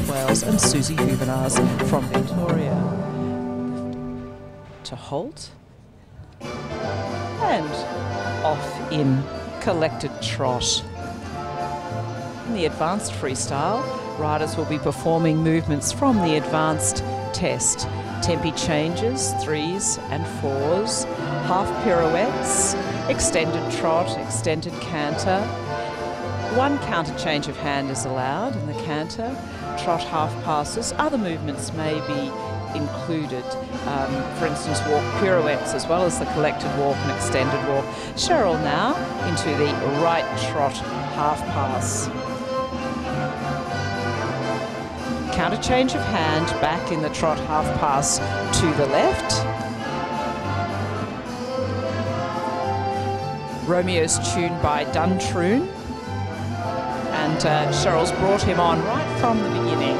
Wales and Susie Hubernas from Victoria. To halt. And off in collected trot. In the advanced freestyle, riders will be performing movements from the advanced test. Tempi changes, 3s and 4s, half pirouettes, extended trot, extended canter. 1 counter change of hand is allowed in the canter. Trot half passes. Other movements may be included. For instance, walk pirouettes as well as the collected walk and extended walk. Sherryl now into the right trot half pass. Counter change of hand back in the trot half pass to the left. Romeo's Tune by Duntroon. And Sheryl's brought him on right from the beginning.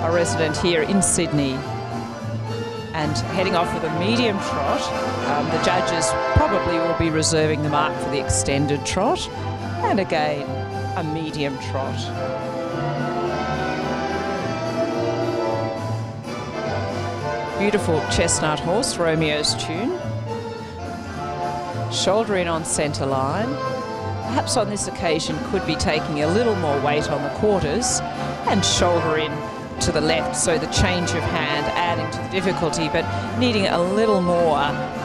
A resident here in Sydney. And heading off with a medium trot. The judges probably will be reserving the mark for the extended trot. And again, a medium trot. Beautiful chestnut horse, Romeo's Tune. Shoulder in on centre line. Perhaps on this occasion could be taking a little more weight on the quarters and shoulder in to the left, so the change of hand adding to the difficulty, but needing a little more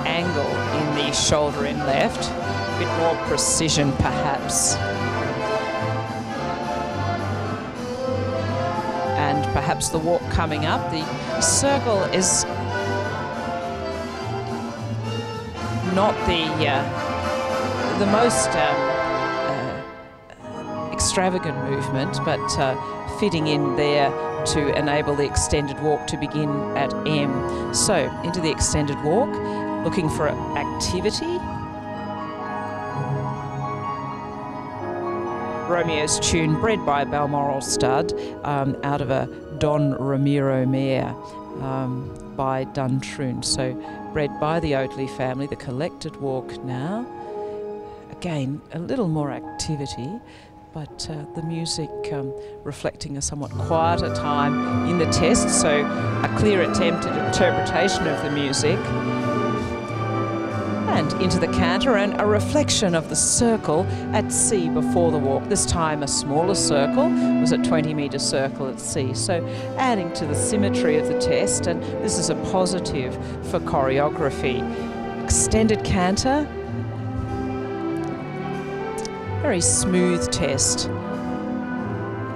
angle in the shoulder in left, a bit more precision perhaps. And perhaps the walk coming up, the circle is not the most extravagant movement, but fitting in there to enable the extended walk to begin at M. So into the extended walk, looking for activity. Romeo's Tune, bred by Balmoral Stud, out of a Don Ramiro mare by Duntroon. So bred by the Oatley family, the collected walk now. Again, a little more activity, but the music reflecting a somewhat quieter time in the test, so a clear attempt at interpretation of the music. And into the canter, and a reflection of the circle at C before the walk. This time a smaller circle, was a 20-metre circle at C. So adding to the symmetry of the test, and this is a positive for choreography. Extended canter. Very smooth test.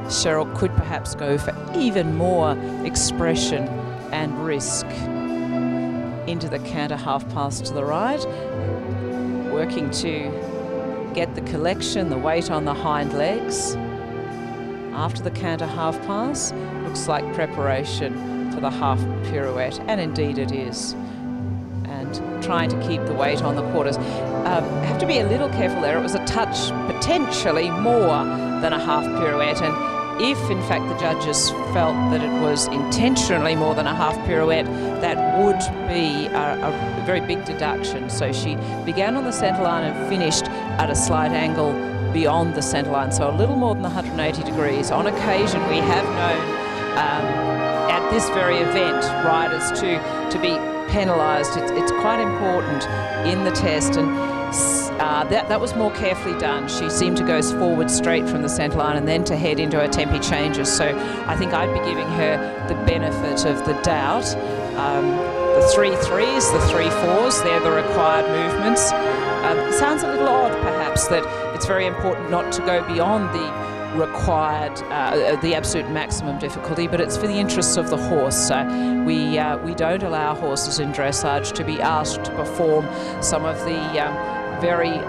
Sherryl could perhaps go for even more expression and risk. Into the canter half pass to the right, working to get the collection, the weight on the hind legs. After the canter half pass, looks like preparation for the half pirouette, and indeed it is. And trying to keep the weight on the quarters. Have to be a little careful there. It was a touch potentially more than a half pirouette, and if in fact the judges felt that it was intentionally more than a half pirouette, that would be a very big deduction. So she began on the centre line and finished at a slight angle beyond the centre line, so a little more than 180 degrees. On occasion we have known at this very event riders to be penalised. It's quite important in the test, and that was more carefully done. She seemed to go forward straight from the centre line and then to head into her tempi changes. So I think I'd be giving her the benefit of the doubt. The 3-3s, the 3-4s, they're the required movements. Sounds a little odd perhaps that it's very important not to go beyond the required, the absolute maximum difficulty, but it's for the interests of the horse. We don't allow horses in dressage to be asked to perform some of the very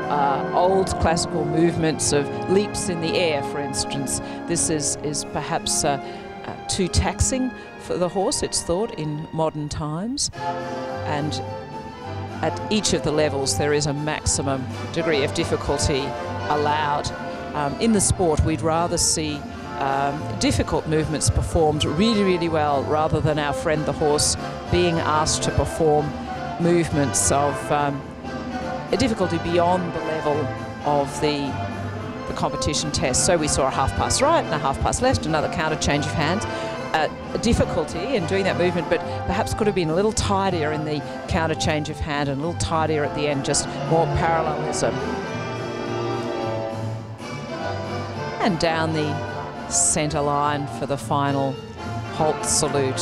old classical movements of leaps in the air, for instance. This is perhaps too taxing for the horse, it's thought, in modern times. And at each of the levels there is a maximum degree of difficulty allowed. In the sport, we'd rather see difficult movements performed really, really well, rather than our friend the horse being asked to perform movements of a difficulty beyond the level of the competition test. So we saw a half pass right and a half pass left, another counter change of hands. Difficulty in doing that movement, but perhaps could have been a little tidier in the counter change of hand and a little tidier at the end, just more parallelism. And down the centre line for the final halt salute.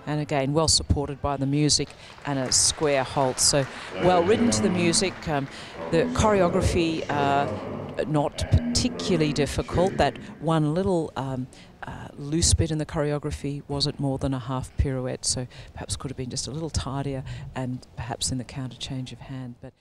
And again, well supported by the music and a square halt. So well ridden to the music. The choreography, not particularly difficult. That one little loose bit in the choreography wasn't more than a half pirouette, so perhaps could have been just a little tidier and perhaps in the counter change of hand. But